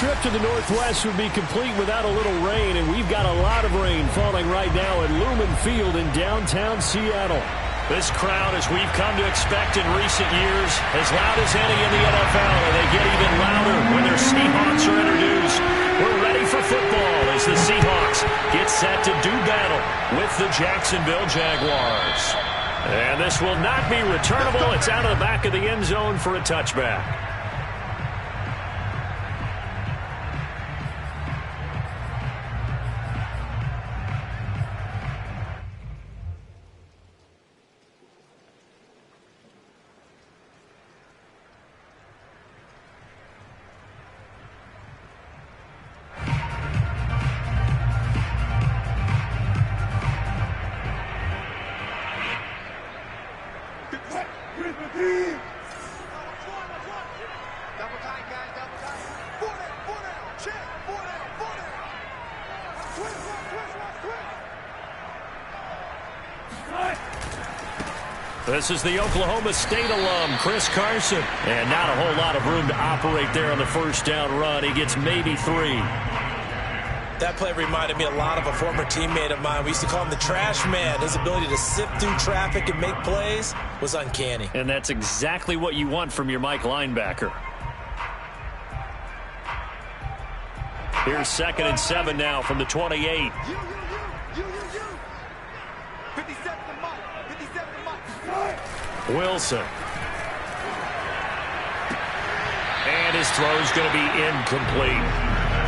trip to the Northwest would be complete without a little rain, and we've got a lot of rain falling right now at Lumen Field in downtown Seattle. This crowd, as we've come to expect in recent years, as loud as any in the NFL, and they get even louder when their Seahawks are introduced. We're ready for football as the Seahawks get set to do battle with the Jacksonville Jaguars. And this will not be returnable. It's out of the back of the end zone for a touchback. This is the Oklahoma State alum, Chris Carson. And not a whole lot of room to operate there on the first down run. He gets maybe 3. That play reminded me a lot of a former teammate of mine. We used to call him the trash man. His ability to sift through traffic and make plays was uncanny. And that's exactly what you want from your Mike linebacker. Here's 2nd and 7 now from the 28. Wilson. And his throw's going to be incomplete.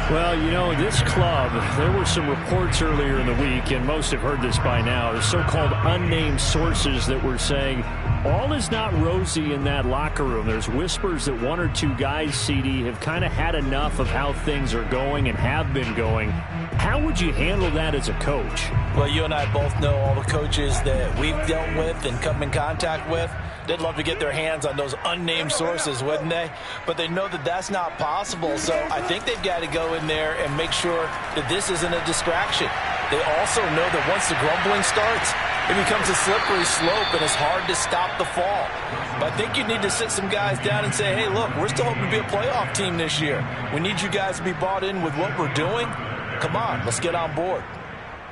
Well, you know, this club, there were some reports earlier in the week, and most have heard this by now, the so-called unnamed sources that were saying all is not rosy in that locker room. There's whispers that 1 or 2 guys, CD, have kind of had enough of how things are going and have been going. How would you handle that as a coach? Well, you and I both know all the coaches that we've dealt with and come in contact with. They'd love to get their hands on those unnamed sources, wouldn't they? But they know that that's not possible, so I think they've got to go in there and make sure that this isn't a distraction. They also know that once the grumbling starts, it becomes a slippery slope, and it's hard to stop the fall. But I think you need to sit some guys down and say, hey, look, we're still hoping to be a playoff team this year. We need you guys to be bought in with what we're doing. Come on, let's get on board.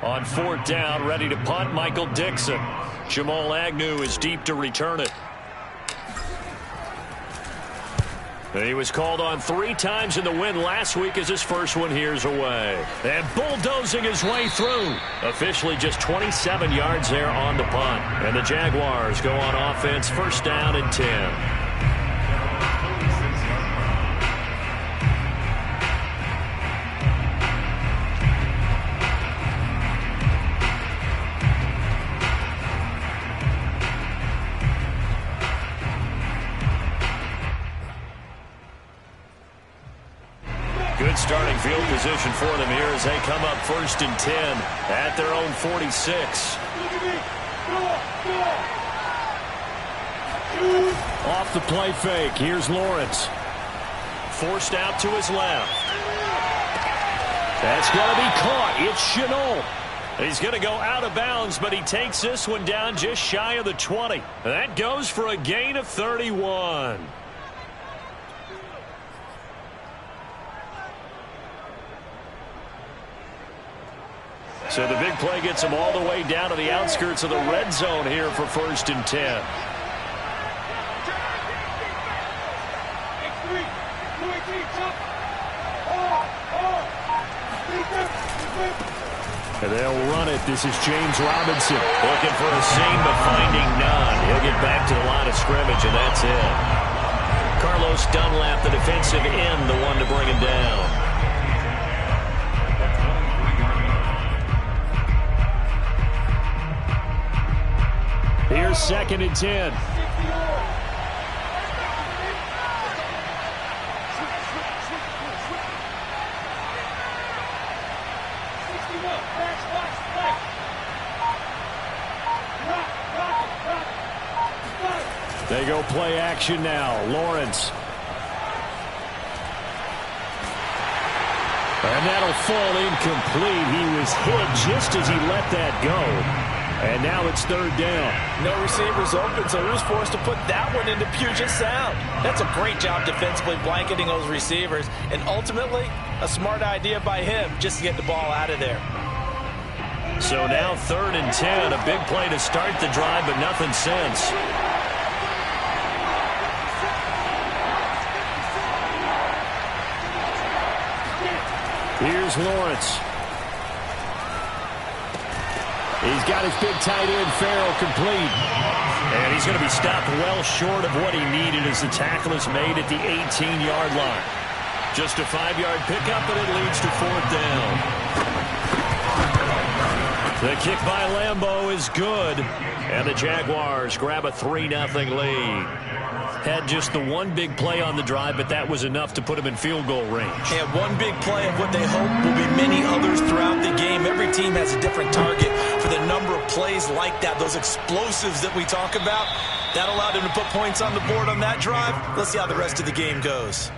On 4th down, ready to punt, Michael Dixon. Jamal Agnew is deep to return it. He was called on 3 times in the win last week as his first one here's away. And bulldozing his way through. Officially just 27 yards there on the punt. And the Jaguars go on offense, 1st down and 10. Good starting field position for them here as they come up 1st and 10 at their own 46. Off the play fake. Here's Lawrence. Forced out to his left. That's going to be caught. It's Shenault. He's going to go out of bounds, but he takes this one down just shy of the 20. That goes for a gain of 31. So the big play gets him all the way down to the outskirts of the red zone here for 1st and 10. And they'll run it. This is James Robinson. Looking for a seam, but finding none. He'll get back to the line of scrimmage, and that's it. Carlos Dunlap, the defensive end, the one to bring him down. Here's 2nd and 10. They go play action now. Lawrence. And that'll fall incomplete. He was hit just as he let that go. And now it's third down. No receivers open, so he was forced to put that one into Puget Sound. That's a great job defensively blanketing those receivers. And ultimately, a smart idea by him just to get the ball out of there. So now 3rd and 10. A big play to start the drive, but nothing since. Here's Lawrence. He's got his big tight end, Farrell, complete. And he's going to be stopped well short of what he needed as the tackle is made at the 18-yard line. Just a 5-yard pickup, and it leads to 4th down. The kick by Lambeau is good. And the Jaguars grab a 3-0 lead. Had just the one big play on the drive, but that was enough to put him in field goal range. And one big play of what they hope will be many others throughout the game. Every team has a different target for the number of plays like that, those explosives that we talk about. That allowed him to put points on the board on that drive. Let's see how the rest of the game goes.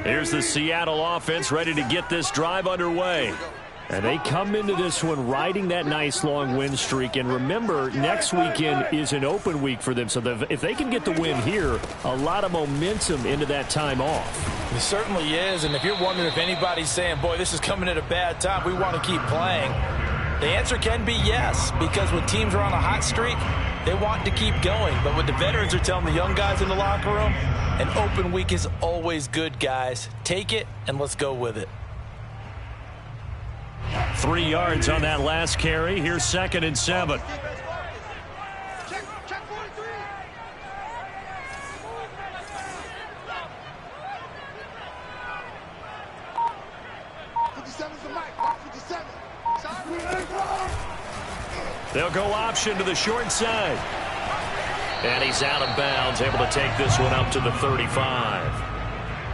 Here's the Seattle offense ready to get this drive underway. And they come into this one riding that nice long win streak. And remember, next weekend is an open week for them. So if they can get the win here, a lot of momentum into that time off. It certainly is. And if you're wondering if anybody's saying, boy, this is coming at a bad time, we want to keep playing, the answer can be yes. Because when teams are on a hot streak, they want to keep going. But what the veterans are telling the young guys in the locker room, an open week is always good, guys. Take it, and let's go with it. 3 yards on that last carry. Here's 2nd and 7. They'll go option to the short side. And he's out of bounds, able to take this one up to the 35.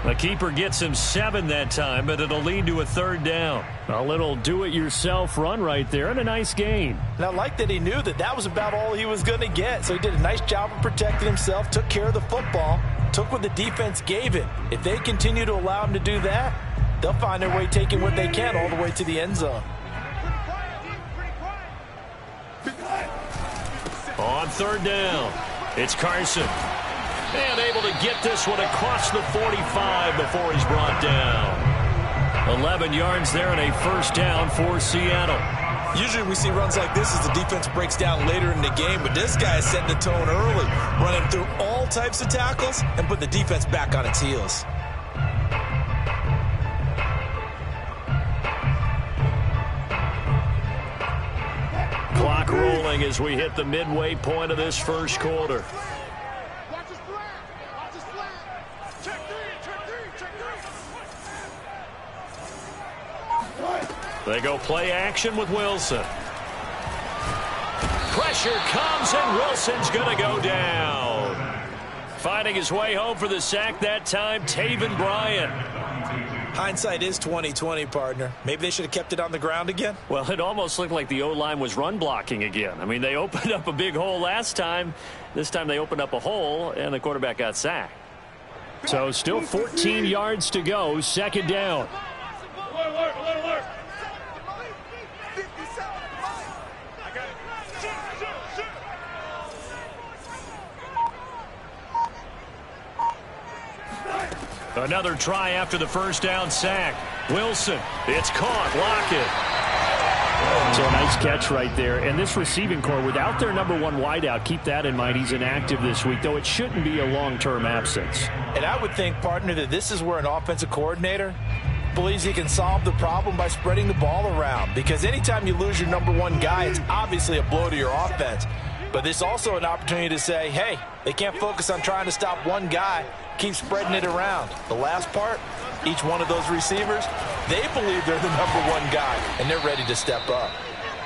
The keeper gets him 7 that time, but it'll lead to a 3rd down. A little do-it-yourself run right there and a nice gain. And I like that he knew that that was about all he was going to get. So he did a nice job of protecting himself, took care of the football, took what the defense gave him. If they continue to allow him to do that, they'll find their way taking what they can all the way to the end zone. On 3rd down, it's Carson. And able to get this one across the 45 before he's brought down. 11 yards there and a 1st down for Seattle. Usually we see runs like this as the defense breaks down later in the game, but this guy is setting the tone early, running through all types of tackles and put the defense back on its heels. Clock rolling as we hit the midway point of this 1st quarter. They go play action with Wilson. Pressure comes, and Wilson's going to go down. Finding his way home for the sack that time, Taven Bryan. Hindsight is 20/20, partner. Maybe they should have kept it on the ground again. Well, it almost looked like the O-line was run blocking again. I mean, they opened up a big hole last time. This time they opened up a hole, and the quarterback got sacked. So still 14 yards to go, 2nd down. Another try after the 1st down sack. Wilson, it's caught. Lockett. So a nice catch right there. And this receiving core, without their number 1 wideout, keep that in mind. He's inactive this week, though it shouldn't be a long-term absence. And I would think, partner, that this is where an offensive coordinator believes he can solve the problem by spreading the ball around. Because anytime you lose your number 1 guy, it's obviously a blow to your offense. But there's also an opportunity to say, hey, they can't focus on trying to stop one guy. Keep spreading it around. The last part, each one of those receivers, they believe they're the number 1 guy, and they're ready to step up.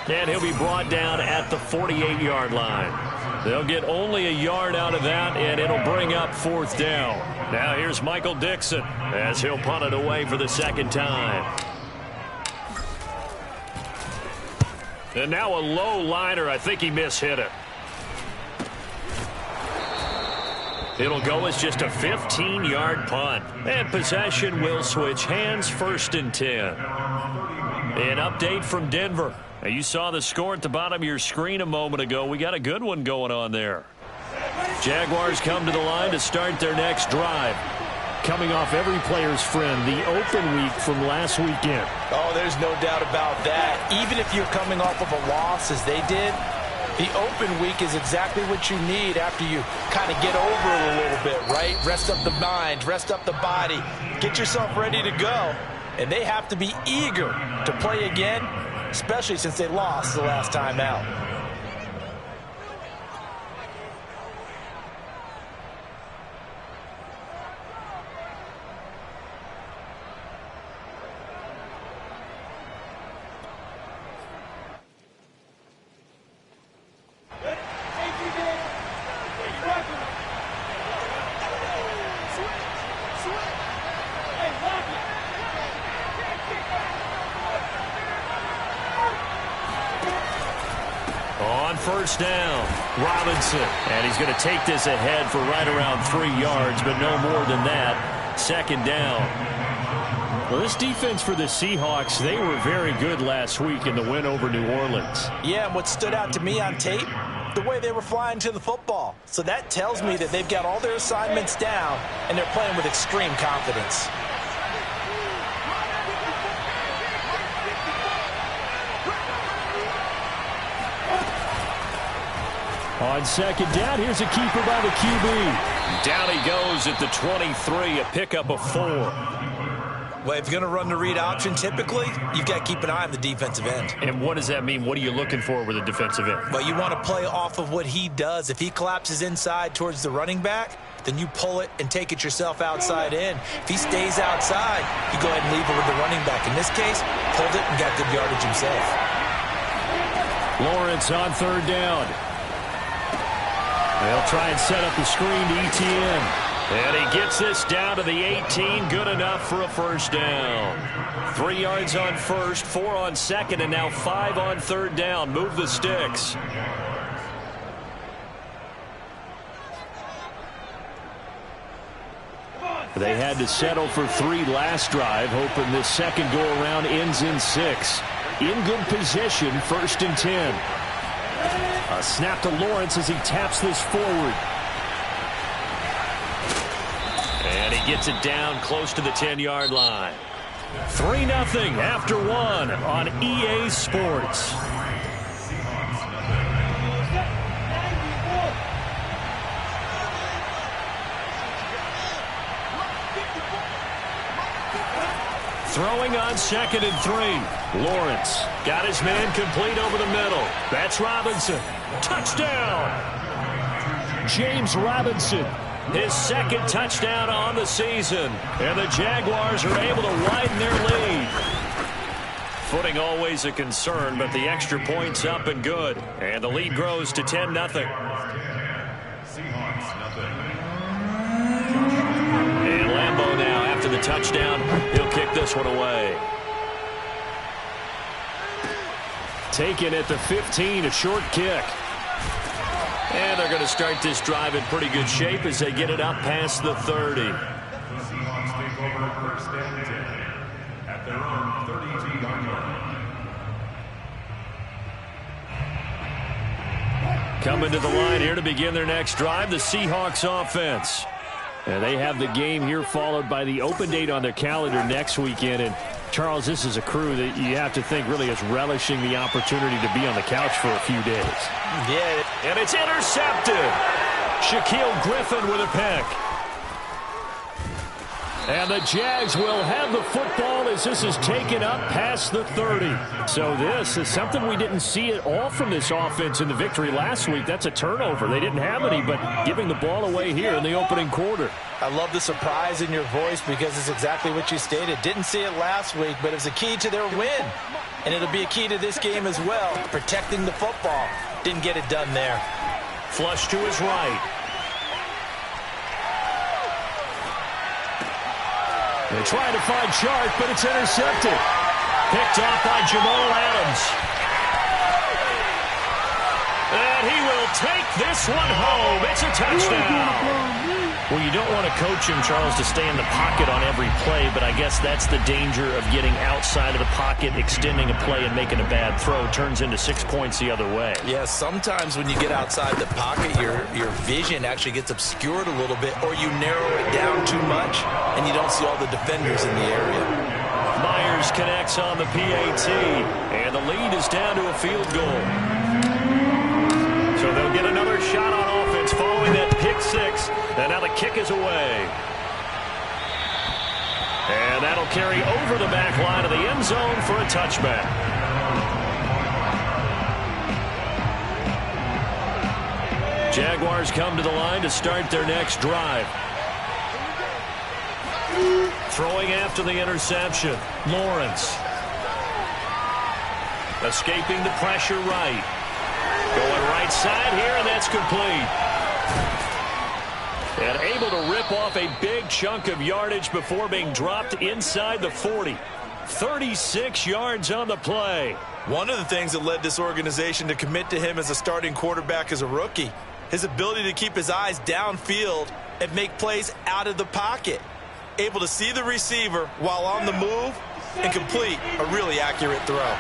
And he'll be brought down at the 48-yard line. They'll get only a yard out of that, and it'll bring up 4th down. Now here's Michael Dixon as he'll punt it away for the 2nd time. And now a low liner. I think he mishit it. It'll go as just a 15-yard punt. And possession will switch hands, 1st and 10. An update from Denver. Now, you saw the score at the bottom of your screen a moment ago. We got a good one going on there. Jaguars come to the line to start their next drive. Coming off every player's friend, the open week from last weekend. Oh, there's no doubt about that. Even if you're coming off of a loss as they did, the open week is exactly what you need after you kind of get over it a little bit, right? Rest up the mind, rest up the body, get yourself ready to go. And they have to be eager to play again, especially since they lost the last time out. First down, Robinson. And he's going to take this ahead for right around 3 yards, but no more than that. 2nd down. Well, this defense for the Seahawks, they were very good last week in the win over New Orleans. Yeah, and what stood out to me on tape, the way they were flying to the football. So that tells me that they've got all their assignments down, and they're playing with extreme confidence. On 2nd down, here's a keeper by the QB. Down he goes at the 23, a pickup of 4. Well, if you're going to run the read option, typically, you've got to keep an eye on the defensive end. And what does that mean? What are you looking for with a defensive end? Well, you want to play off of what he does. If he collapses inside towards the running back, then you pull it and take it yourself outside in. If he stays outside, you go ahead and leave it with the running back. In this case, pulled it and got good yardage himself. Lawrence on 3rd down. They'll try and set up the screen to Etienne. And he gets this down to the 18. Good enough for a 1st down. 3 yards on 1st, 4 on 2nd, and now 5 on 3rd down. Move the sticks. They had to settle for 3 last drive, hoping this second go-around ends in 6. In good position, 1st and 10. A snap to Lawrence as he taps this forward. And he gets it down close to the 10-yard line. 3-0 after 1 on EA Sports. Throwing on 2nd and 3. Lawrence got his man complete over the middle. That's Robinson. Touchdown! James Robinson. His 2nd touchdown on the season. And the Jaguars are able to widen their lead. Footing always a concern, but the extra point's up and good. And the lead grows to 10-0. And Lambeau now, after the touchdown, he'll kick this one away. Taken at the 15, a short kick. And they're going to start this drive in pretty good shape as they get it up past the 30. Seahawks take over 1st and 10 at their own 32-yard line. Coming to the line here to begin their next drive, the Seahawks offense. And they have the game here followed by the open date on their calendar next weekend. And Charles, this is a crew that you have to think really is relishing the opportunity to be on the couch for a few days. Yeah. And it's intercepted. Shaquille Griffin with a pick. And the Jags will have the football as this is taken up past the 30. So this is something we didn't see at all from this offense in the victory last week. That's a turnover. They didn't have any, but giving the ball away here in the opening quarter. I love the surprise in your voice because it's exactly what you stated. Didn't see it last week, but it's a key to their win. And it'll be a key to this game as well, protecting the football. Didn't get it done there. Flush to his right. They're trying to find Chark, but it's intercepted. Picked off by Jamal Adams. this one home. It's a touchdown. Well, you don't want to coach him, Charles, to stay in the pocket on every play, but I guess that's the danger of getting outside of the pocket, extending a play, and making a bad throw. Turns into 6 points the other way. Yeah, sometimes when you get outside the pocket, your vision actually gets obscured a little bit, or you narrow it down too much, and you don't see all the defenders in the area. Myers connects on the PAT, and the lead is down to a field goal. So they'll get another shot on offense following that pick six, and now the kick is away. And that'll carry over the back line of the end zone for a touchback. Jaguars come to the line to start their next drive. Throwing after the interception, Lawrence. Escaping the pressure right. Going right side here, and that's complete. And able to rip off a big chunk of yardage before being dropped inside the 40. 36 yards on the play. One of the things that led this organization to commit to him as a starting quarterback as a rookie, his ability to keep his eyes downfield and make plays out of the pocket. Able to see the receiver while on the move and complete a really accurate throw.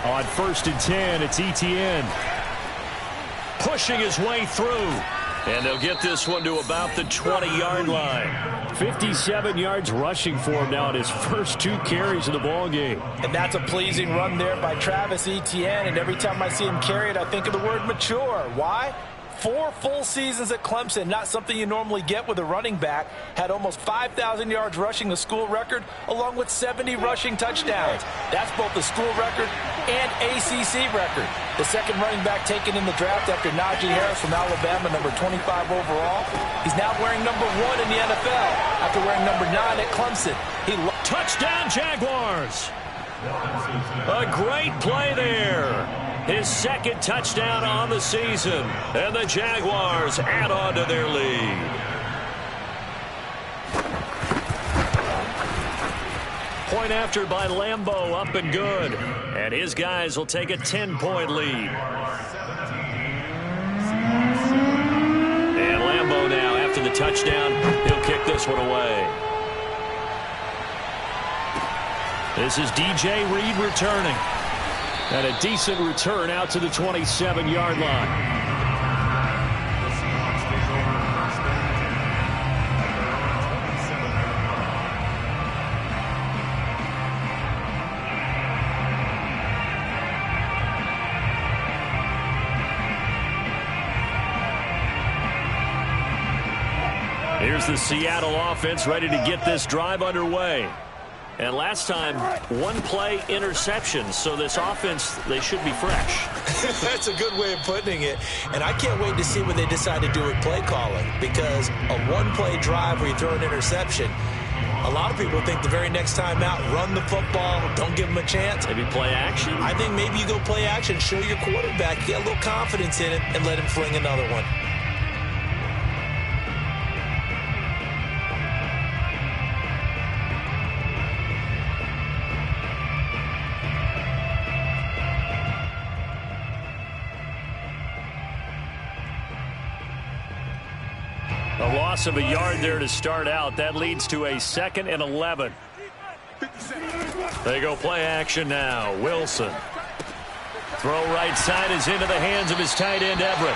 On 1st and 10, it's Etienne. Pushing his way through. And they'll get this one to about the 20-yard line. 57 yards rushing for him now in his first 2 carries of the ballgame. And that's a pleasing run there by Travis Etienne. And every time I see him carry it, I think of the word mature. Why? 4 full seasons at Clemson, not something you normally get with a running back. Had almost 5,000 yards rushing, the school record, along with 70 rushing touchdowns. That's both the school record and ACC record. The second running back taken in the draft after Najee Harris from Alabama, number 25 overall. He's now wearing number 1 in the NFL after wearing number 9 at Clemson. Touchdown, Jaguars! A great play there. His second touchdown on the season. And the Jaguars add on to their lead. Point after by Lambeau, up and good. And his guys will take a 10-point lead. And Lambeau now, after the touchdown, he'll kick this one away. This is DJ Reed returning. And a decent return out to the 27-yard line. Here's the Seattle offense ready to get this drive underway. And last time, 1-play interception. So this offense, they should be fresh. That's a good way of putting it. And I can't wait to see what they decide to do with play calling. Because a 1-play drive where you throw an interception, a lot of people think the very next time out, run the football, don't give them a chance. Maybe play action? I think maybe you go play action, show your quarterback, get a little confidence in him, and let him fling another one. A loss of a yard there to start out. That leads to a 2nd and 11. They go play action now. Wilson. Throw right side is into the hands of his tight end, Everett.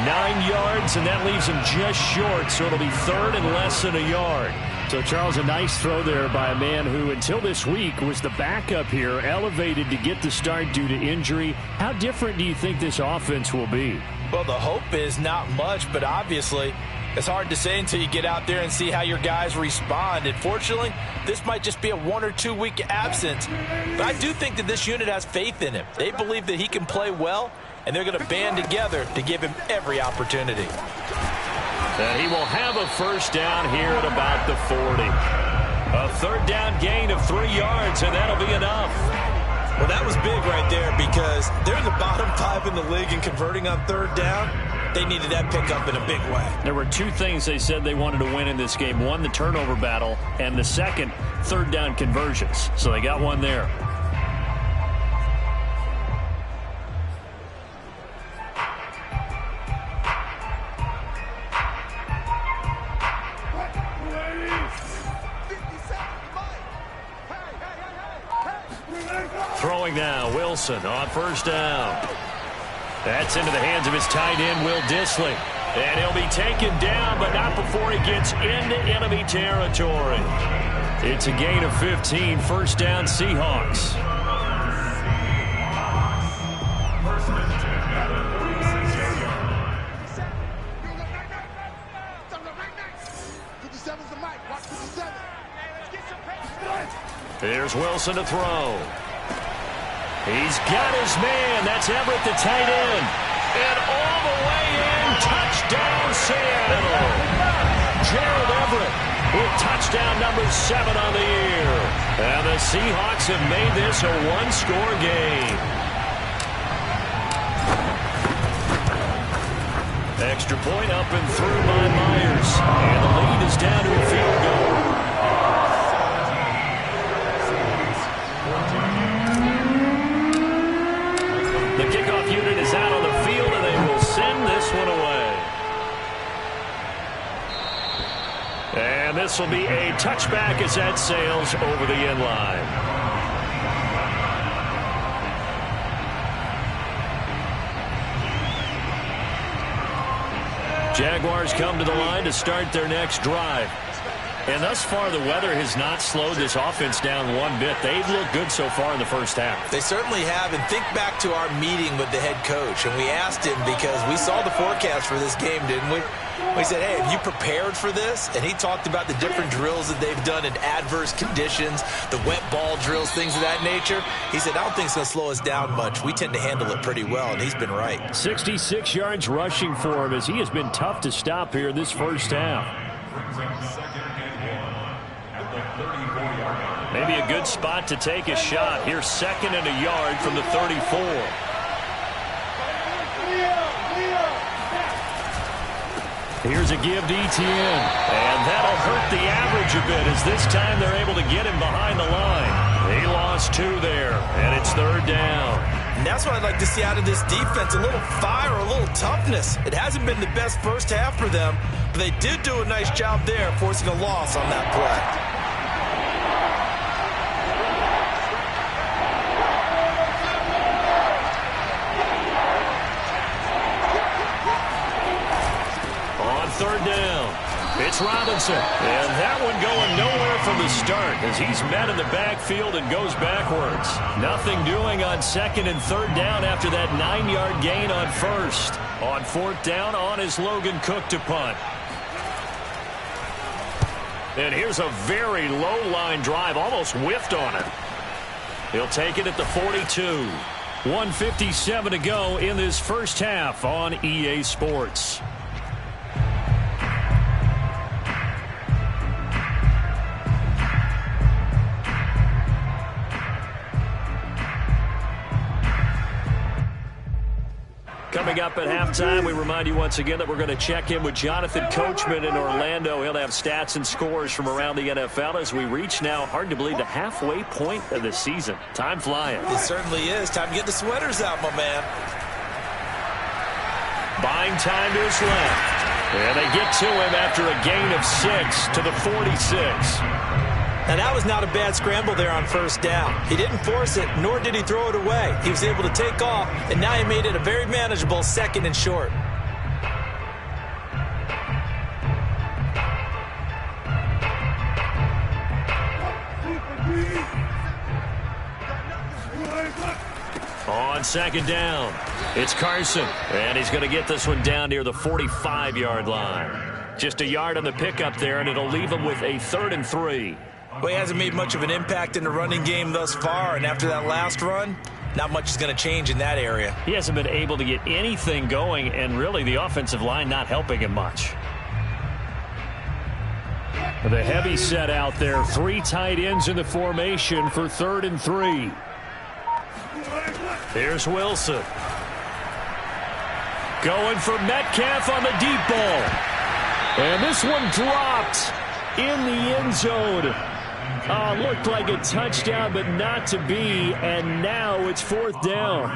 9 yards, and that leaves him just short, so it'll be 3rd and less than a yard. So, Charles, a nice throw there by a man who, until this week, was the backup here, elevated to get the start due to injury. How different do you think this offense will be? Well, the hope is not much, but obviously it's hard to say until you get out there and see how your guys respond. And fortunately, this might just be a 1 or 2 week absence. But I do think that this unit has faith in him. They believe that he can play well, and they're going to band together to give him every opportunity. And he will have a first down here at about the 40. A 3rd down gain of 3 yards, and that'll be enough. Well, that was big right there because they're in the bottom 5 in the league in converting on 3rd down. They needed that pickup in a big way. There were two things they said they wanted to win in this game. One, the turnover battle, and the second, third down conversions. So they got one there. Throwing now, Wilson on first down. That's into the hands of his tight end, Will Dissly. And he'll be taken down, but not before he gets into enemy territory. It's a gain of 15, first down Seahawks. Here's Wilson to throw. He's got his man. That's Everett, the tight end. And all the way in, touchdown Seattle. Gerald Everett with touchdown number 7 on the year. And the Seahawks have made this a one-score game. Extra point up and through by Myers. And the lead is down to a field goal. The kickoff unit is out on the field, and they will send this one away. And this will be a touchback as that sails over the end line. Jaguars come to the line to start their next drive. And thus far, the weather has not slowed this offense down one bit. They've looked good so far in the first half. They certainly have. And think back to our meeting with the head coach. And we asked him, because we saw the forecast for this game, didn't we? We said, hey, have you prepared for this? And he talked about the different drills that they've done in adverse conditions, the wet ball drills, things of that nature. He said, I don't think it's going to slow us down much. We tend to handle it pretty well, and he's been right. 66 yards rushing for him, as he has been tough to stop here this first half. Maybe a good spot to take a shot. Here's 2nd and a yard from the 34. Here's a give to Etienne. And that'll hurt the average a bit, as this time they're able to get him behind the line. He lost 2 there, and it's 3rd down. And that's what I'd like to see out of this defense, a little fire, a little toughness. It hasn't been the best first half for them, but they did do a nice job there, forcing a loss on that play. Third down. It's Robinson. And that one going nowhere from the start, as he's met in the backfield and goes backwards. Nothing doing on 2nd and 3rd down after that 9-yard gain on 1st. On 4th down, on is Logan Cook to punt. And here's a very low line drive, almost whiffed on it. He'll take it at the 42. 1:57 to go in this first half on EA Sports. Coming up at halftime, we remind you once again that we're going to check in with Jonathan Coachman in Orlando. He'll have stats and scores from around the NFL as we reach now, hard to believe, the halfway point of the season. Time flying. It certainly is. Time to get the sweaters out, my man. Buying time to his left. And they get to him after a gain of 6 to the 46. Now, that was not a bad scramble there on first down. He didn't force it, nor did he throw it away. He was able to take off, and now he made it a very manageable 2nd and short. On 2nd down, it's Carson, and he's going to get this one down near the 45-yard line. Just a yard on the pickup there, and it'll leave him with a 3rd and 3. Well, he hasn't made much of an impact in the running game thus far, and after that last run, not much is going to change in that area. He hasn't been able to get anything going, and really the offensive line not helping him much. The heavy set out there, 3 tight ends in the formation for 3rd and 3. Here's Wilson. Going for Metcalf on the deep ball. And this one dropped in the end zone. Looked like a touchdown, but not to be. And now it's 4th down.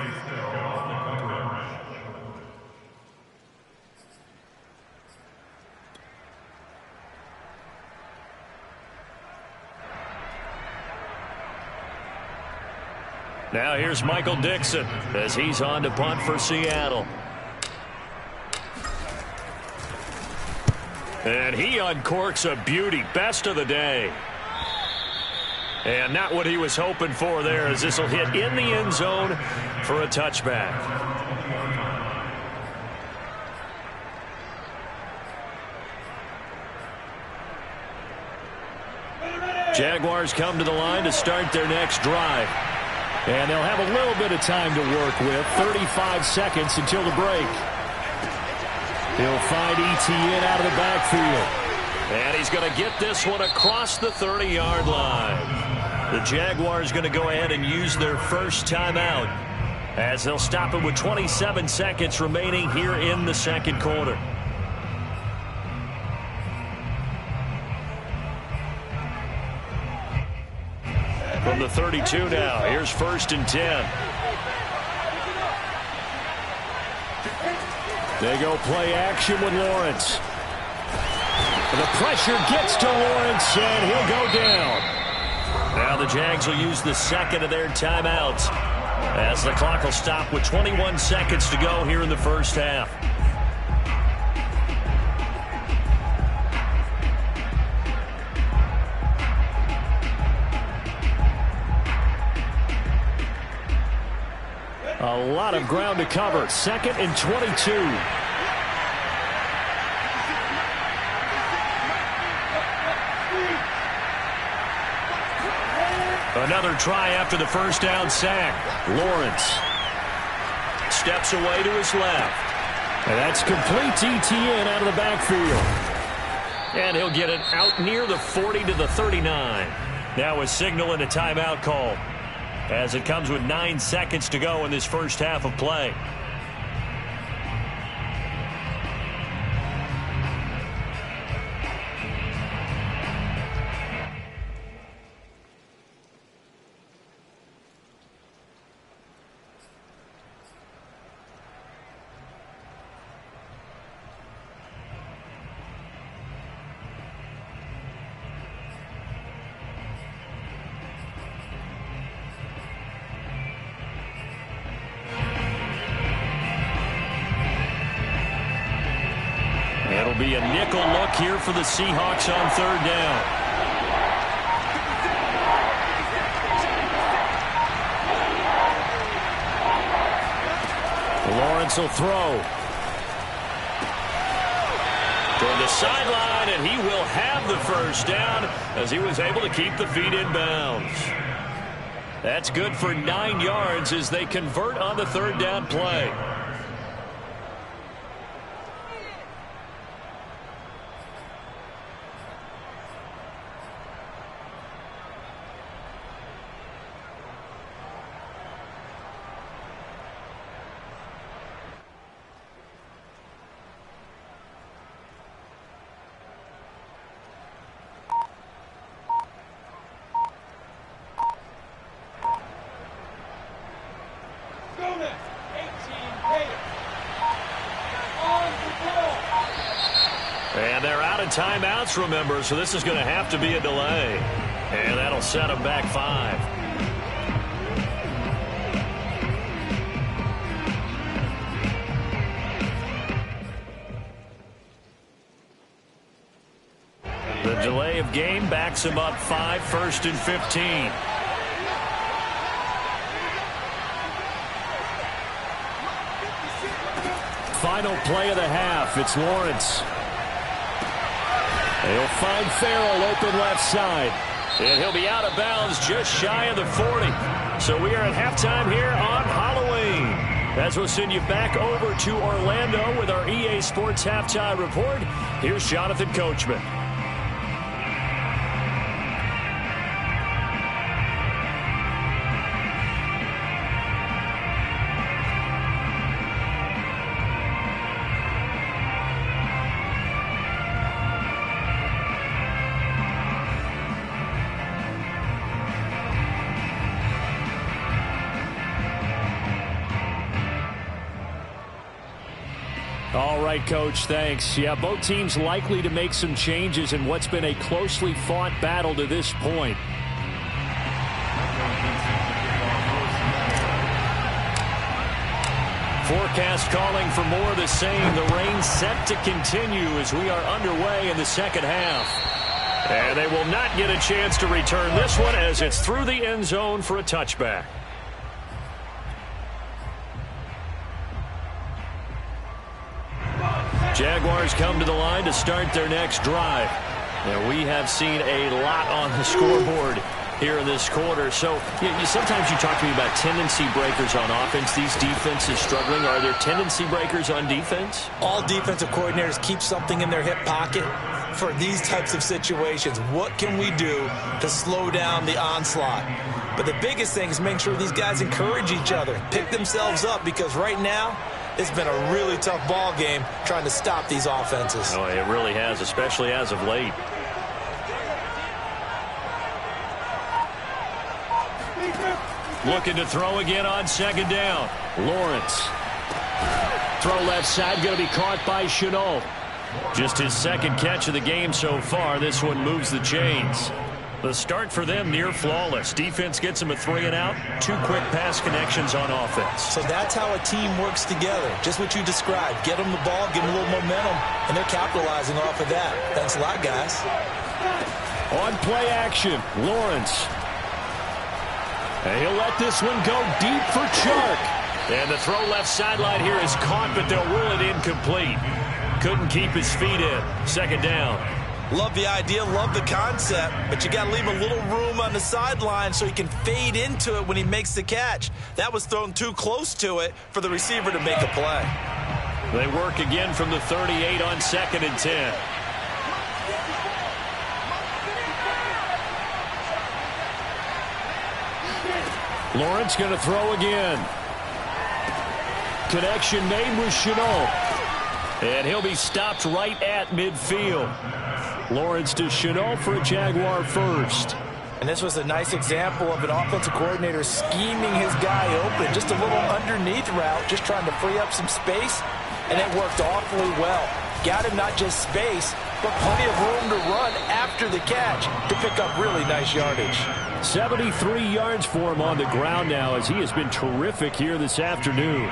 Now here's Michael Dixon as he's on to punt for Seattle. And he uncorks a beauty. Best of the day. And not what he was hoping for there, as this will hit in the end zone for a touchback. Jaguars come to the line to start their next drive. And they'll have a little bit of time to work with. 35 seconds until the break. He'll find Etienne out of the backfield. And he's going to get this one across the 30-yard line. The Jaguars going to go ahead and use their first timeout, as they'll stop it with 27 seconds remaining here in the second quarter. From the 32 now, here's 1st and 10. They go play action with Lawrence. The pressure gets to Lawrence, and he'll go down. Now the Jags will use the second of their timeouts, as the clock will stop with 21 seconds to go here in the first half. A lot of ground to cover. 2nd and 22. Another try after the first down sack. Lawrence steps away to his left. And that's complete to Etienne out of the backfield. And he'll get it out near the 40 to the 39. Now a signal and a timeout call, as it comes with 9 seconds to go in this first half of play. It'll be a nickel look here for the Seahawks on 3rd down. Lawrence will throw toward the sideline, and he will have the first down, as he was able to keep the feet in bounds. That's good for 9 yards as they convert on the 3rd down play. And they're out of timeouts, remember, so this is going to have to be a delay. And that'll set them back 5. The delay of game backs him up 5, 1st and 15. Final play of the half. It's Lawrence. They'll find Farrell open left side. And he'll be out of bounds just shy of the 40. So we are at halftime here on Halloween, as we'll send you back over to Orlando with our EA Sports Halftime Report. Here's Jonathan Coachman. All right, Coach, thanks. Yeah, both teams likely to make some changes in what's been a closely fought battle to this point. Forecast calling for more of the same. The rain set to continue as we are underway in the second half. And they will not get a chance to return this one as it's through the end zone for a touchback. Jaguars come to the line to start their next drive. Now, we have seen a lot on the scoreboard here in this quarter. So sometimes you talk to me about tendency breakers on offense. These defenses struggling. Are there tendency breakers on defense? All defensive coordinators keep something in their hip pocket for these types of situations. What can we do to slow down the onslaught? But the biggest thing is making sure these guys encourage each other, pick themselves up, because right now it's been a really tough ball game trying to stop these offenses. Oh, it really has, especially as of late. Looking to throw again on second down. Lawrence. Throw left side, going to be caught by Chenault. Just his second catch of the game so far. This one moves the chains. The start for them near flawless. Defense gets them a 3 and out. 2 quick pass connections on offense. So that's how a team works together. Just what you described. Get them the ball, give them a little momentum, and they're capitalizing off of that. Thanks a lot, guys. On play action, Lawrence. And he'll let this one go deep for Chark. And the throw left sideline here is caught, but they'll rule it incomplete. Couldn't keep his feet in. Second down. Love the idea, love the concept, but you got to leave a little room on the sideline so he can fade into it when he makes the catch. That was thrown too close to it for the receiver to make a play. They work again from the 38 on 2nd and 10. Lawrence going to throw again. Connection made with Chenault. And he'll be stopped right at midfield. Lawrence to Chenault for a Jaguar first. And this was a nice example of an offensive coordinator scheming his guy open. Just a little underneath route, just trying to free up some space. And it worked awfully well. Got him not just space, but plenty of room to run after the catch to pick up really nice yardage. 73 yards for him on the ground now, as he has been terrific here this afternoon.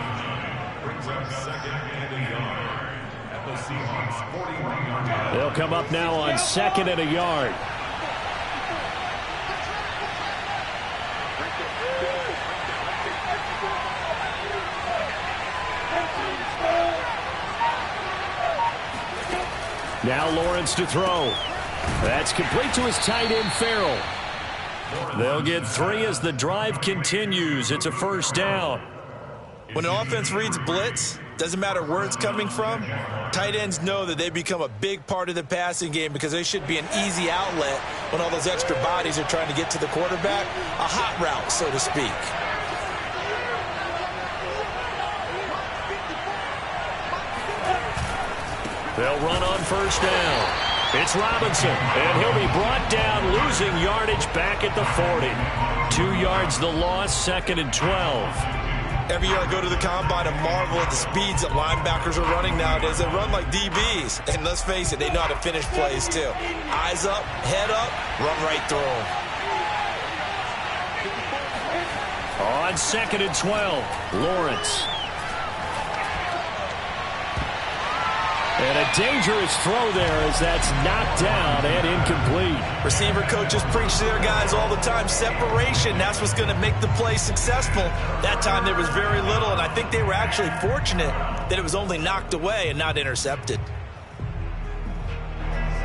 They'll come up now on 2nd and a yard. Now Lawrence to throw. That's complete to his tight end, Farrell. They'll get 3 as the drive continues. It's a first down. When an offense reads blitz, doesn't matter where it's coming from, tight ends know that they become a big part of the passing game because they should be an easy outlet when all those extra bodies are trying to get to the quarterback. A hot route, so to speak. They'll run on first down. It's Robinson, and he'll be brought down, losing yardage back at the 40. 2 yards the loss, 2nd and 12. Every year I go to the combine and marvel at the speeds that linebackers are running nowadays. They run like DBs. And let's face it, they know how to finish plays too. Eyes up, head up, run right through them. On 2nd and 12, Lawrence. And a dangerous throw there as that's knocked down and incomplete. Receiver coaches preach to their guys all the time. Separation, that's what's going to make the play successful. That time there was very little, and I think they were actually fortunate that it was only knocked away and not intercepted.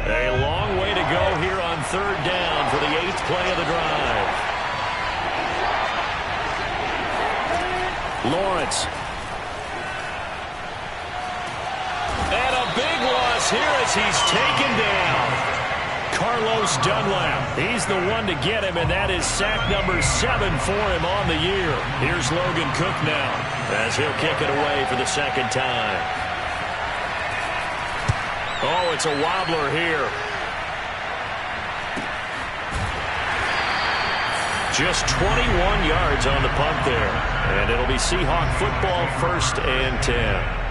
A long way to go here on 3rd down for the 8th play of the drive. Lawrence. And a big loss here as he's taken down. Carlos Dunlap. He's the one to get him, and that is sack number 7 for him on the year. Here's Logan Cook now as he'll kick it away for the 2nd time. Oh, it's a wobbler here. Just 21 yards on the punt there. And it'll be Seahawk football, 1st and 10.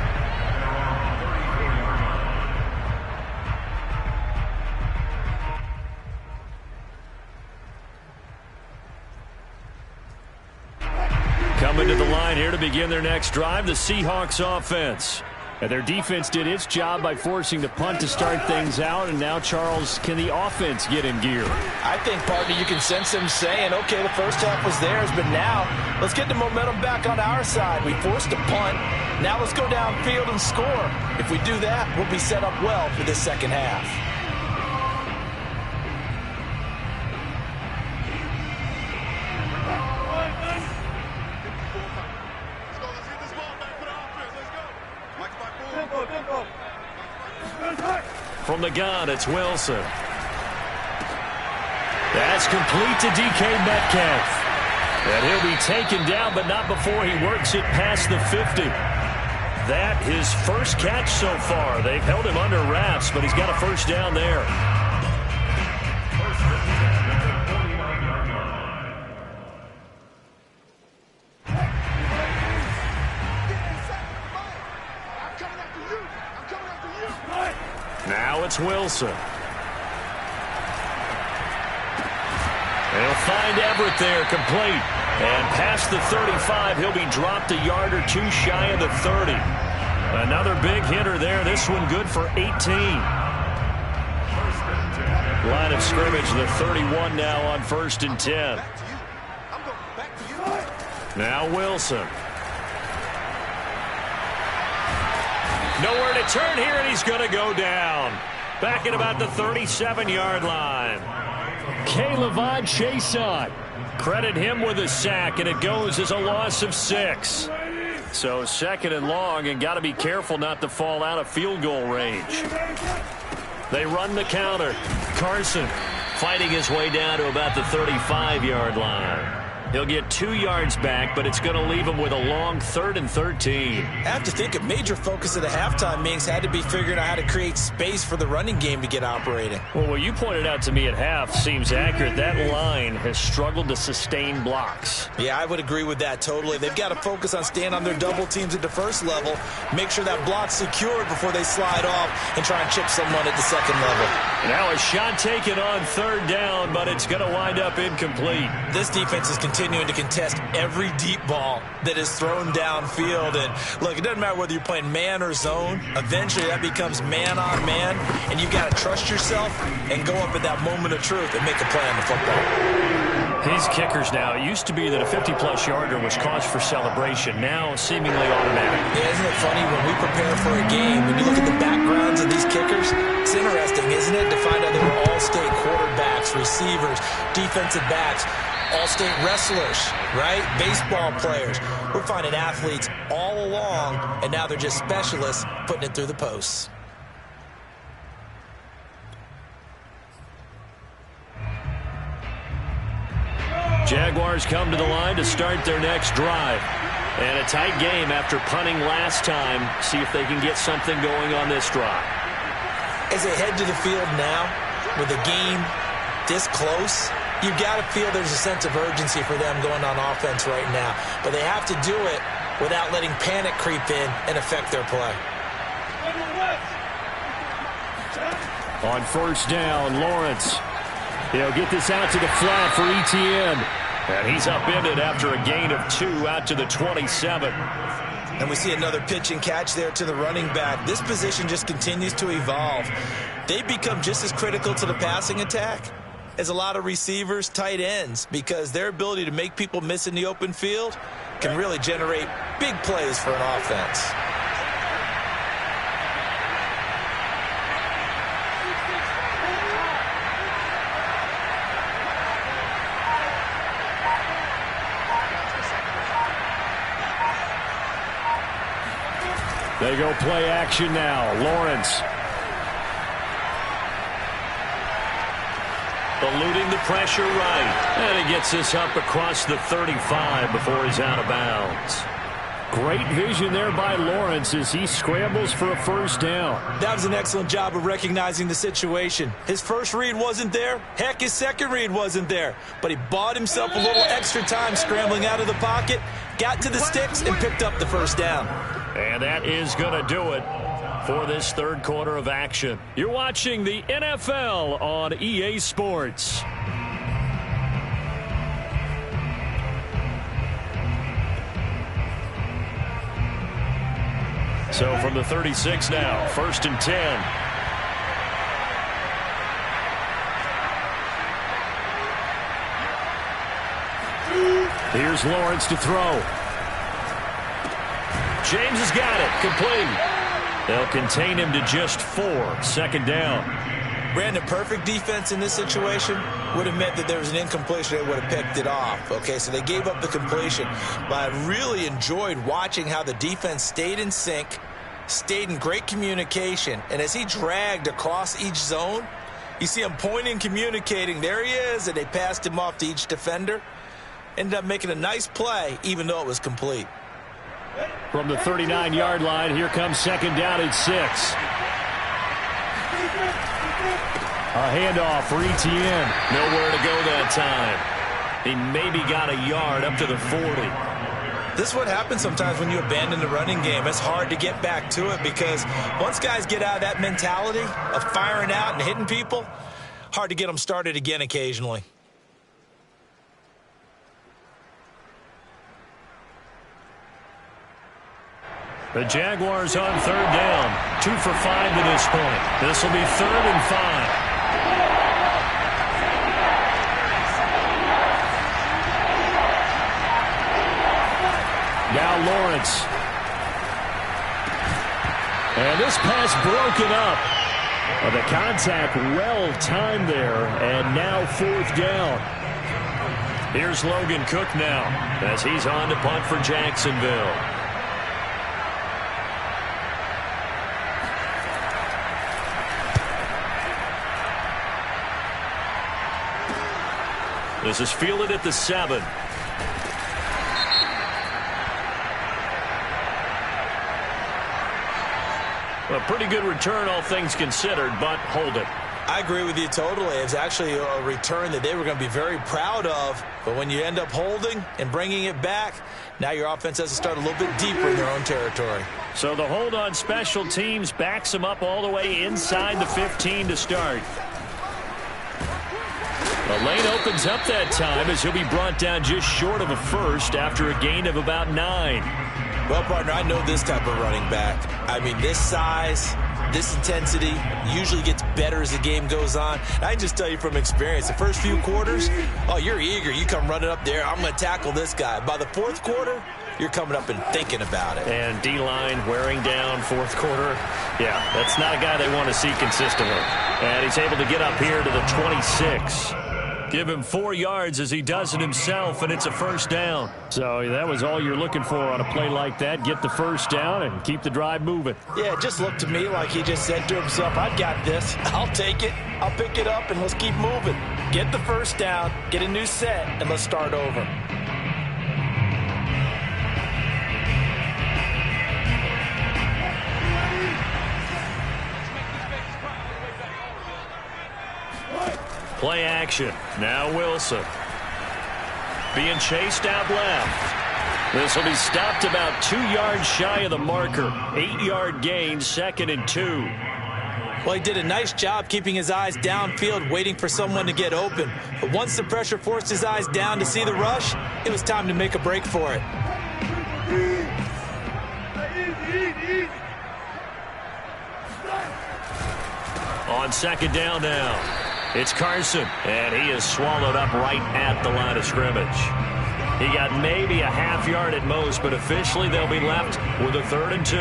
Coming to the line here to begin their next drive, the Seahawks offense. And their defense did its job by forcing the punt to start things out. And now, Charles, can the offense get in gear? I think, partner, you can sense them saying, okay, the first half was theirs, but now let's get the momentum back on our side. We forced a punt. Now let's go downfield and score. If we do that, we'll be set up well for this second half. From the gun, it's Wilson. That's complete to DK Metcalf. And he'll be taken down, but not before he works it past the 50. That his first catch so far. They've held him under wraps, but he's got a first down there. Now it's Wilson. They'll find Everett there, complete. And past the 35, he'll be dropped a yard or two shy of the 30. Another big hitter there. This one good for 18. Line of scrimmage, the 31 now on 1st and 10. Now Wilson. Nowhere to turn here, and he's going to go down. Back at about the 37-yard line. K'Lavon Chaisson. Credit him with a sack, and it goes as a loss of 6. So 2nd and long, and got to be careful not to fall out of field goal range. They run the counter. Carson fighting his way down to about the 35-yard line. He'll get 2 yards back, but it's going to leave him with a long 3rd and 13. I have to think a major focus of the halftime, Minks, had to be figuring out how to create space for the running game to get operating. Well, what you pointed out to me at half seems accurate. That line has struggled to sustain blocks. Yeah, I would agree with that totally. They've got to focus on staying on their double teams at the first level, make sure that block's secured before they slide off and try and chip someone at the second level. Now a shot taken on 3rd down, but it's going to wind up incomplete. This defense is continuing to contest every deep ball that is thrown downfield. And look, it doesn't matter whether you're playing man or zone. Eventually that becomes man on man, and you've got to trust yourself and go up at that moment of truth and make a play on the football. These kickers now, it used to be that a 50-plus yarder was cause for celebration. Now seemingly automatic. Yeah, isn't it funny when we prepare for a game, when you look at the backgrounds of these kickers, it's interesting, isn't it, to find out they were all-state quarterbacks, receivers, defensive backs, all-state wrestlers, right? Baseball players. We're finding athletes all along, and now they're just specialists putting it through the posts. Jaguars come to the line to start their next drive. And a tight game after punting last time. See if they can get something going on this drive. As they head to the field now, with the game this close, you've got to feel there's a sense of urgency for them going on offense right now. But they have to do it without letting panic creep in and affect their play. On 1st down, Lawrence. He'll get this out to the flat for Etienne. And he's upended after a gain of 2 out to the 27. And we see another pitch and catch there to the running back. This position just continues to evolve. They become just as critical to the passing attack as a lot of receivers, tight ends, because their ability to make people miss in the open field can really generate big plays for an offense. They go play action now. Lawrence. Eluding the pressure right. And he gets this up across the 35 before he's out of bounds. Great vision there by Lawrence as he scrambles for a 1st down. That was an excellent job of recognizing the situation. His first read wasn't there. Heck, his second read wasn't there. But he bought himself a little extra time scrambling out of the pocket, got to the sticks, and picked up the 1st down. And that is going to do it for this 3rd quarter of action. You're watching the NFL on EA Sports. So from the 36 now, 1st and 10. Here's Lawrence to throw. James has got it. Complete. They'll contain him to just 4. 2nd down. Brandon, perfect defense in this situation would have meant that there was an incompletion. They would have picked it off. Okay, so they gave up the completion. But I really enjoyed watching how the defense stayed in sync, stayed in great communication. And as he dragged across each zone, you see him pointing, communicating. There he is, and they passed him off to each defender. Ended up making a nice play, even though it was complete. From the 39-yard line, here comes 2nd down and 6. A handoff for Etienne. Nowhere to go that time. He maybe got a yard up to the 40. This is what happens sometimes when you abandon the running game. It's hard to get back to it because once guys get out of that mentality of firing out and hitting people, hard to get them started again occasionally. The Jaguars on 3rd down. 2 for 5 to this point. This will be 3rd and 5. Now Lawrence. And this pass broken up. Well, the contact well timed there, and now 4th down. Here's Logan Cook now as he's on to punt for Jacksonville. This is fielded at the 7. A pretty good return, all things considered, but hold it. I agree with you totally. It's actually a return that they were going to be very proud of. But when you end up holding and bringing it back, now your offense has to start a little bit deeper in their own territory. So the hold on special teams backs them up all the way inside the 15 to start. The lane opens up that time as he'll be brought down just short of a first after a gain of about 9. Well, partner, I know this type of running back. I mean, this size, this intensity usually gets better as the game goes on. I can just tell you from experience, the first few quarters, oh, you're eager. You come running up there, I'm going to tackle this guy. By the 4th quarter, you're coming up and thinking about it. And D-line wearing down 4th quarter. Yeah, that's not a guy they want to see consistently. And he's able to get up here to the 26. Give him 4 yards as he does it himself, and it's a 1st down. So that was all you're looking for on a play like that. Get the 1st down and keep the drive moving. Yeah, it just looked to me like he just said to himself, I've got this. I'll take it. I'll pick it up, and let's keep moving. Get the 1st down, get a new set, and let's start over. Play action. Now Wilson. Being chased out left. This will be stopped about 2 yards shy of the marker. 8-yard gain, 2nd and 2. Well, he did a nice job keeping his eyes downfield, waiting for someone to get open. But once the pressure forced his eyes down to see the rush, it was time to make a break for it. On 2nd down now. It's Carson, and he is swallowed up right at the line of scrimmage. He got maybe a half yard at most, but officially they'll be left with a 3rd and 2.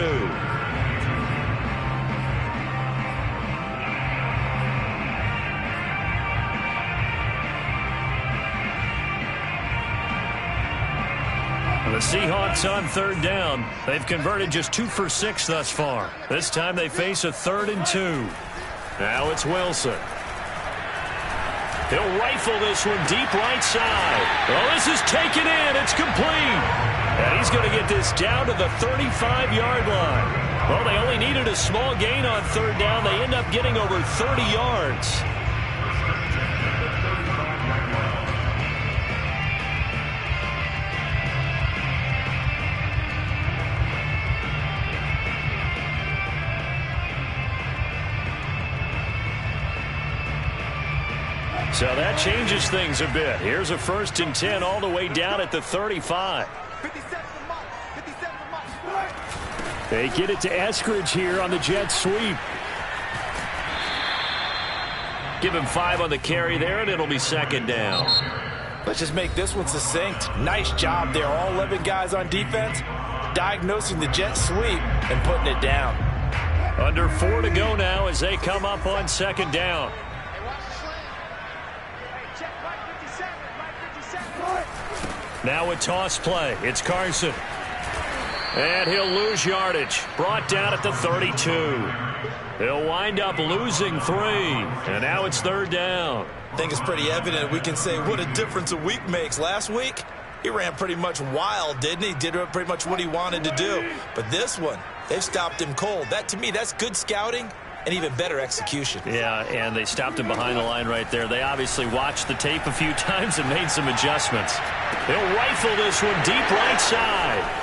The Seahawks on 3rd down. They've converted just 2 for 6 thus far. This time they face a 3rd and 2. Now it's Wilson. He'll rifle this one deep right side. Well, this is taken in. It's complete. And he's going to get this down to the 35-yard line. Well, they only needed a small gain on 3rd down. They end up getting over 30 yards. So that changes things a bit. Here's a 1st and 10 all the way down at the 35. They get it to Eskridge here on the jet sweep. Give him 5 on the carry there, and it'll be second down. Let's just make this one succinct. Nice job there. All 11 guys on defense diagnosing the jet sweep and putting it down. Under 4 to go now as they come up on second down. Now a toss play. It's Carson. And he'll lose yardage. Brought down at the 32. He'll wind up losing 3. And now it's third down. I think it's pretty evident we can say what a difference a week makes. Last week, he ran pretty much wild, didn't he? Did pretty much what he wanted to do. But this one, they've stopped him cold. That, to me, that's good scouting and even better execution. Yeah, and they stopped him behind the line right there. They obviously watched the tape a few times and made some adjustments. They'll rifle this one deep right side.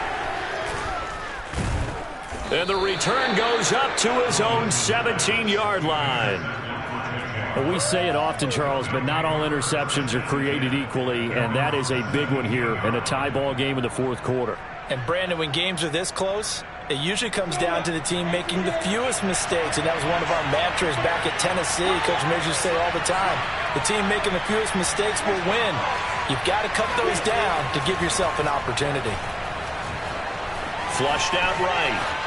And the return goes up to his own 17-yard line. Well, we say it often, Charles, but not all interceptions are created equally, and that is a big one here in a tie ball game in the fourth quarter. And, Brandon, when games are this close, it usually comes down to the team making the fewest mistakes, and that was one of our mantras back at Tennessee. Coach Mears used to say all the time, the team making the fewest mistakes will win. You've got to cut those down to give yourself an opportunity. Flushed out right.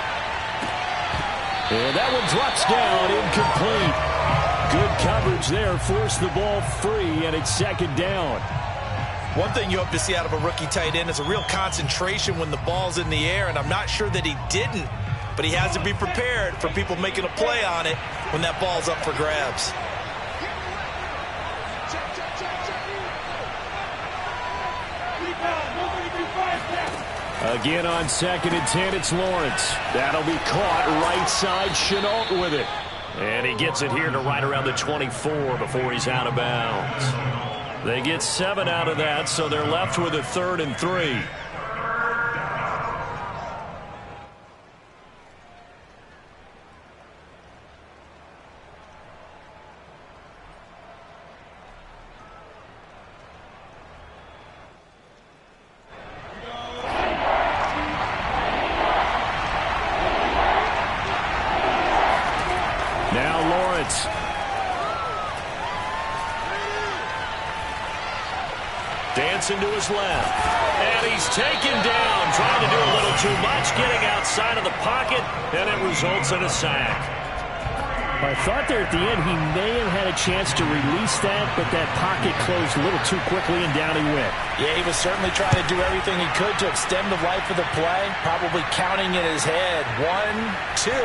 And that one drops down, incomplete. Good coverage there, forced the ball free, and it's second down. One thing you hope to see out of a rookie tight end is a real concentration when the ball's in the air, and I'm not sure that he didn't, but he has to be prepared for people making a play on it when that ball's up for grabs. Again on 2nd and 10, it's Lawrence. That'll be caught right side. Chenault with it. And he gets it here to right around the 24 before he's out of bounds. They get 7 out of that, so they're left with a 3rd and 3. Dancing to his left. And he's taken down, trying to do a little too much, getting outside of the pocket, and it results in a sack. I thought there at the end he may have had a chance to release that, but that pocket closed a little too quickly, and down he went. Yeah, he was certainly trying to do everything he could to extend the life of the play, probably counting in his head 1, 2,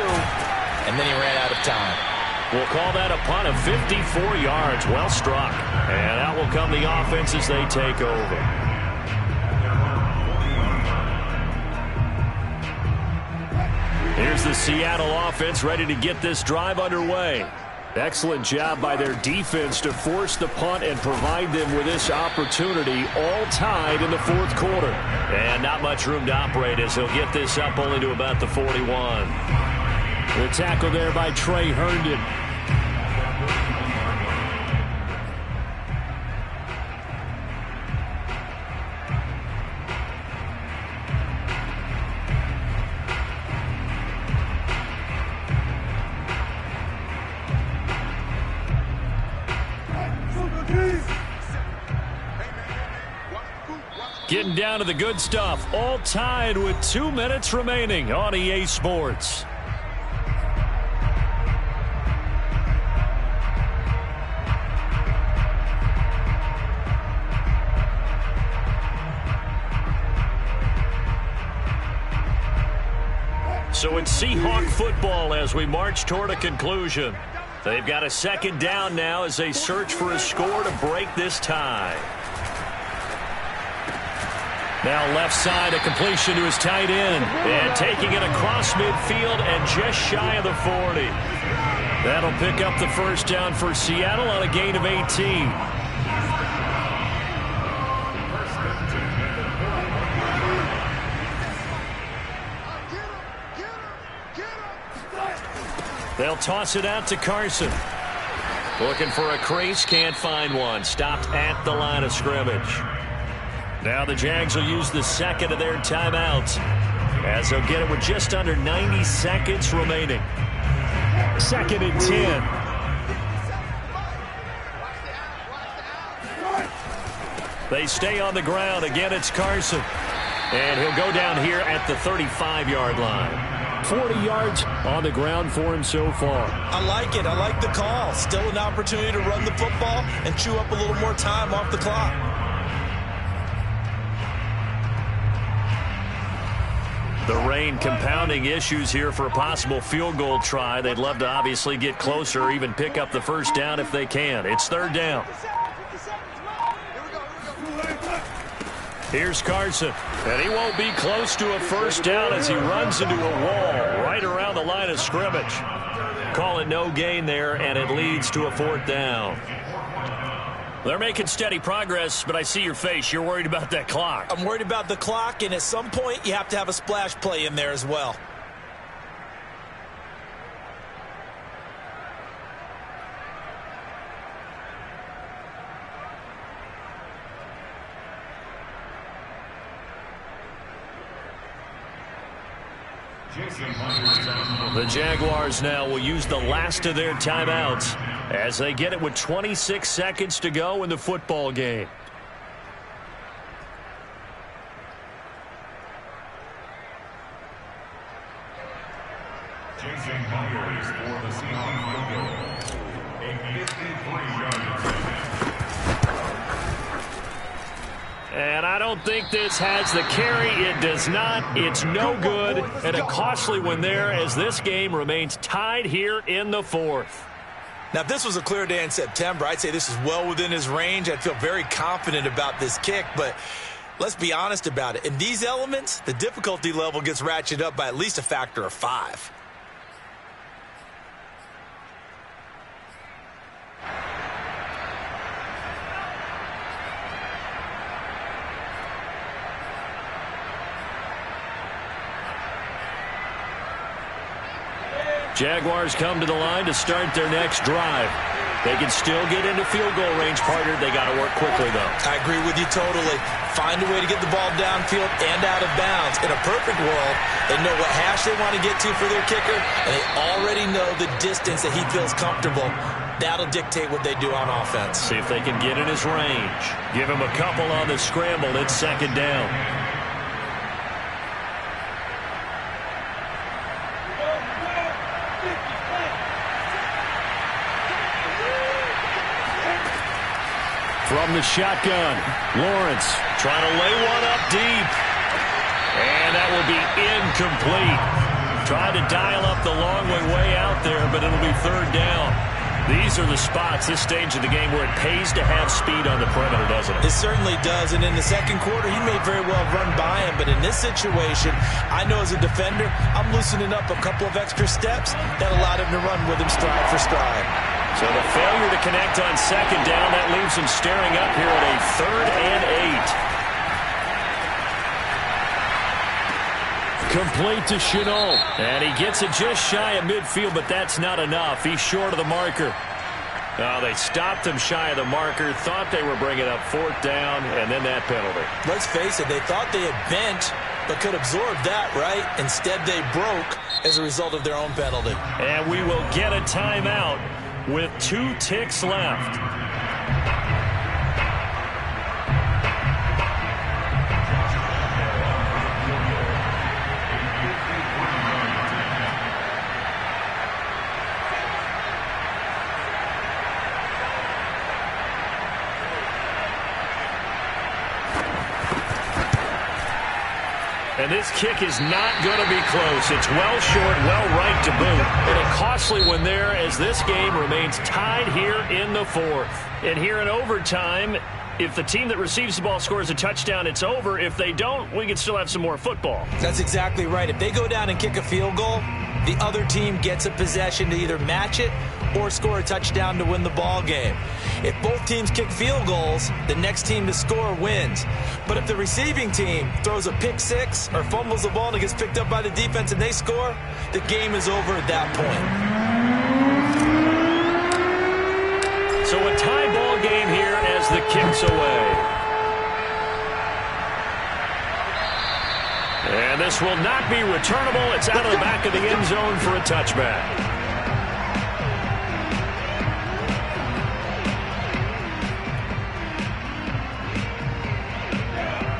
and then he ran out of time. We'll call that a punt of 54 yards. Well struck. And out will come the offense as they take over. Here's the Seattle offense ready to get this drive underway. Excellent job by their defense to force the punt and provide them with this opportunity, all tied in the fourth quarter. And not much room to operate as he'll get this up only to about the 41. The tackle there by Trey Herndon. Getting down to the good stuff, all tied with 2 minutes remaining on EA Sports. So it's Seahawk football as we march toward a conclusion. They've got a second down now as they search for a score to break this tie. Now left side, a completion to his tight end. And taking it across midfield and just shy of the 40. That'll pick up the first down for Seattle on a gain of 18. They'll toss it out to Carson. Looking for a crease, can't find one. Stopped at the line of scrimmage. Now the Jags will use the second of their timeouts as they'll get it with just under 90 seconds remaining. 2nd and 10. They stay on the ground. Again, it's Carson. And he'll go down here at the 35-yard line. 40 yards on the ground for him so far. I like it. I like the call. Still an opportunity to run the football and chew up a little more time off the clock. The rain compounding issues here for a possible field goal try. They'd love to obviously get closer or even pick up the first down if they can. It's 3rd down. Here's Carson. And he won't be close to a first down as he runs into a wall right around the line of scrimmage. Call it no gain there, and it leads to a 4th down. They're making steady progress, but I see your face. You're worried about that clock. I'm worried about the clock, and at some point you have to have a splash play in there as well. The Jaguars now will use the last of their timeouts as they get it with 26 seconds to go in the football game. Jason Myers for the Seahawks field goal. A 53-yard attempt. And I don't think this has the carry. It does not. It's no good. And a costly one there as this game remains tied here in the 4th. Now, if this was a clear day in September, I'd say this is well within his range. I'd feel very confident about this kick, but let's be honest about it. In these elements, the difficulty level gets ratcheted up by at least a factor of 5. Jaguars come to the line to start their next drive. They can still get into field goal range, partner. They got to work quickly, though. I agree with you totally. Find a way to get the ball downfield and out of bounds. In a perfect world, they know what hash they want to get to for their kicker, and they already know the distance that he feels comfortable. That'll dictate what they do on offense. See if they can get in his range. Give him a couple on the scramble. It's 2nd down. From the shotgun, Lawrence Trying to lay one up deep. And that will be incomplete. Tried to dial up the long way out there, but it'll be 3rd down. These are the spots, this stage of the game, where it pays to have speed on the perimeter, doesn't it? It certainly does, and in the second quarter, he may very well run by him, but in this situation, I know as a defender, I'm loosening up a couple of extra steps that allowed him to run with him stride for stride. So the failure to connect on 2nd down, that leaves him staring up here at a 3rd and 8. complete to Chenault. And he gets it just shy of midfield, but that's not enough. He's short of the marker. Oh, they stopped him shy of the marker, thought they were bringing up 4th down, and then that penalty. Let's face it, they thought they had bent, but could absorb that, right? Instead, they broke as a result of their own penalty. And we will get a timeout with 2 ticks left. And this kick is not going to be close. It's well short, well right to boot. And a costly one there as this game remains tied here in the 4th. And here in overtime, if the team that receives the ball scores a touchdown, it's over. If they don't, we can still have some more football. That's exactly right. If they go down and kick a field goal, the other team gets a possession to either match it or score a touchdown to win the ball game. If both teams kick field goals, the next team to score wins. But if the receiving team throws a pick six or fumbles the ball and it gets picked up by the defense and they score, the game is over at that point. So a tie ball game here as the kick's away. And And this will not be returnable. It's out of the back of the end zone for a touchback.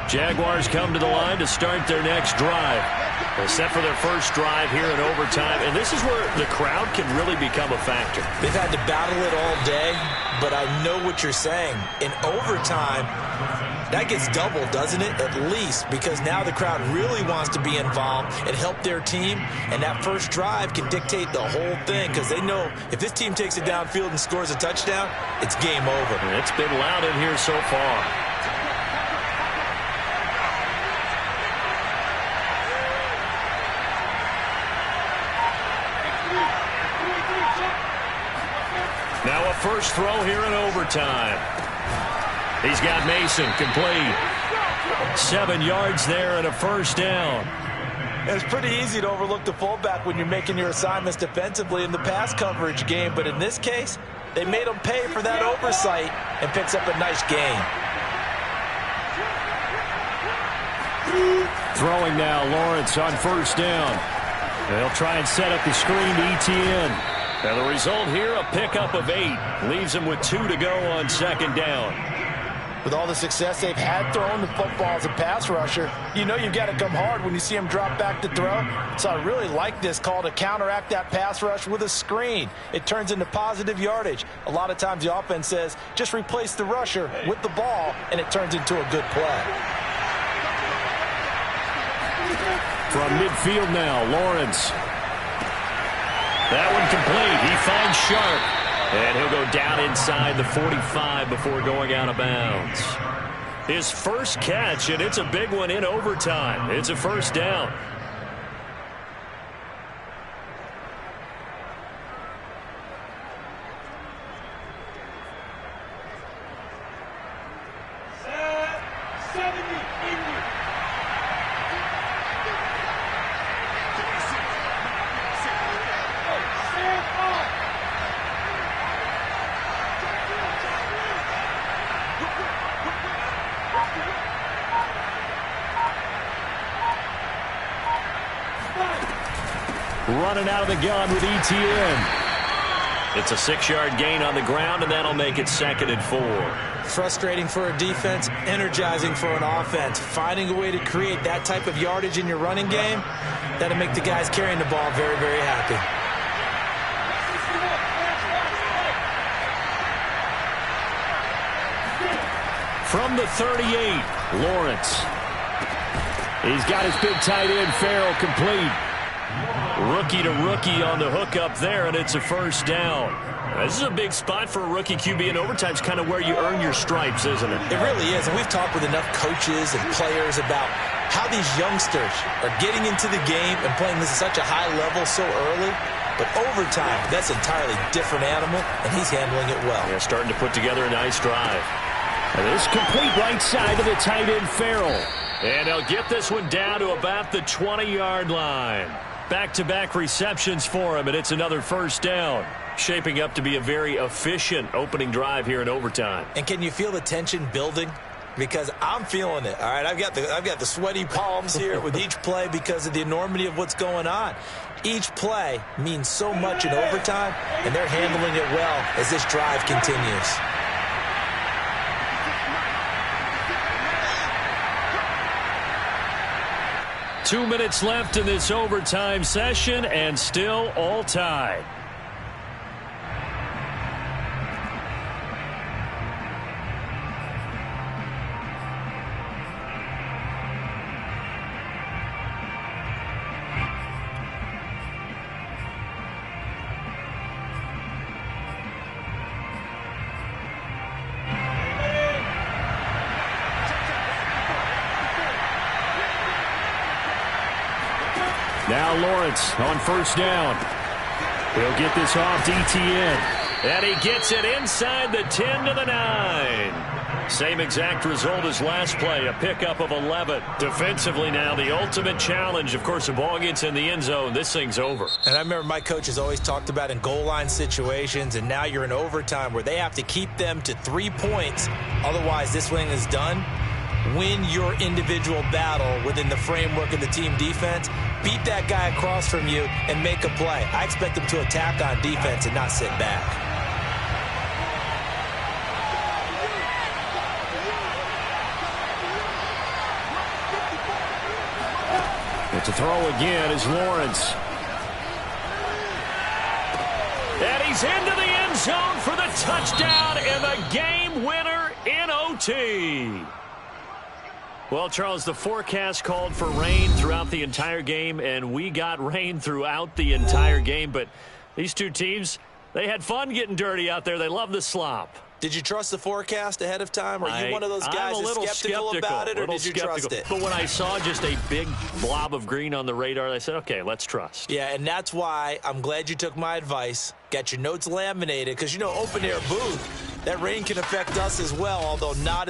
Jaguars come to the line to start their next drive. They're set for their first drive here in overtime, and this is where the crowd can really become a factor. They've had to battle it all day, but I know what you're saying. In overtime, that gets doubled, doesn't it? At least, because now the crowd really wants to be involved and help their team, and that first drive can dictate the whole thing because they know if this team takes it downfield and scores a touchdown, it's game over. And it's been loud in here so far. Now a first throw here in overtime. He's got Mason complete. 7 yards there and a first down. It's pretty easy to overlook the fullback when you're making your assignments defensively in the pass coverage game, but in this case, they made him pay for that oversight and picks up a nice gain. Throwing now, Lawrence on first down. They'll try and set up the screen to ETN. And the result here, a pickup of 8. Leaves them with 2 to go on second down. With all the success they've had throwing the football as a pass rusher, you know you've got to come hard when you see him drop back to throw. So I really like this call to counteract that pass rush with a screen. It turns into positive yardage. A lot of times the offense says, just replace the rusher with the ball, and it turns into a good play. From midfield now, Lawrence. That one complete. He finds Sharp. And he'll go down inside the 45 before going out of bounds. His first catch, and it's a big one in overtime. It's a first down. Running out of the gun with ETN. It's a 6-yard gain on the ground, and that'll make it 2nd and 4. Frustrating for a defense, energizing for an offense. Finding a way to create that type of yardage in your running game, that'll make the guys carrying the ball very, very happy. From the 38, Lawrence. He's got his big tight end, Farrell, complete. Rookie to rookie on the hook up there, and it's a first down. This is a big spot for a rookie QB, and overtime's kind of where you earn your stripes, isn't it? It really is, and we've talked with enough coaches and players about how these youngsters are getting into the game and playing this at such a high level so early. But overtime, that's an entirely different animal, and he's handling it well. Yeah, starting to put together a nice drive. And this complete right side of the tight end, Farrell. And they'll get this one down to about the 20-yard line. Back-to-back receptions for him, and it's another first down. Shaping up to be a very efficient opening drive here in overtime. And can you feel the tension building? Because I'm feeling it. All right, I've got the sweaty palms here with each play because of the enormity of what's going on. Each play means so much in overtime, and they're handling it well as this drive continues. Two minutes left in this overtime session, and still all tied. Now Lawrence on first down. He'll get this off to ETN. And he gets it inside the 10 to the 9. Same exact result as last play, a pickup of 11. Defensively now, the ultimate challenge. Of course, the ball gets in the end zone. This thing's over. And I remember my coaches always talked about in goal line situations, and now you're in overtime where they have to keep them to 3 points. Otherwise, this thing is done. win your individual battle within the framework of the team defense, beat that guy across from you and make a play. I expect them to attack on defense and not sit back. But to throw again is Lawrence. And he's into the end zone for the touchdown and the game winner in OT. Well, Charles, the forecast called for rain throughout the entire game, and we got rain throughout the entire game. But these two teams, they had fun getting dirty out there. They love the slop. Did you trust the forecast ahead of time? Are you one of those guys that's skeptical about it, or did you trust it? But when I saw just a big blob of green on the radar, I said, okay, let's trust. Yeah, and that's why I'm glad you took my advice. Got your notes laminated, because, you know, open-air booth, that rain can affect us as well, although not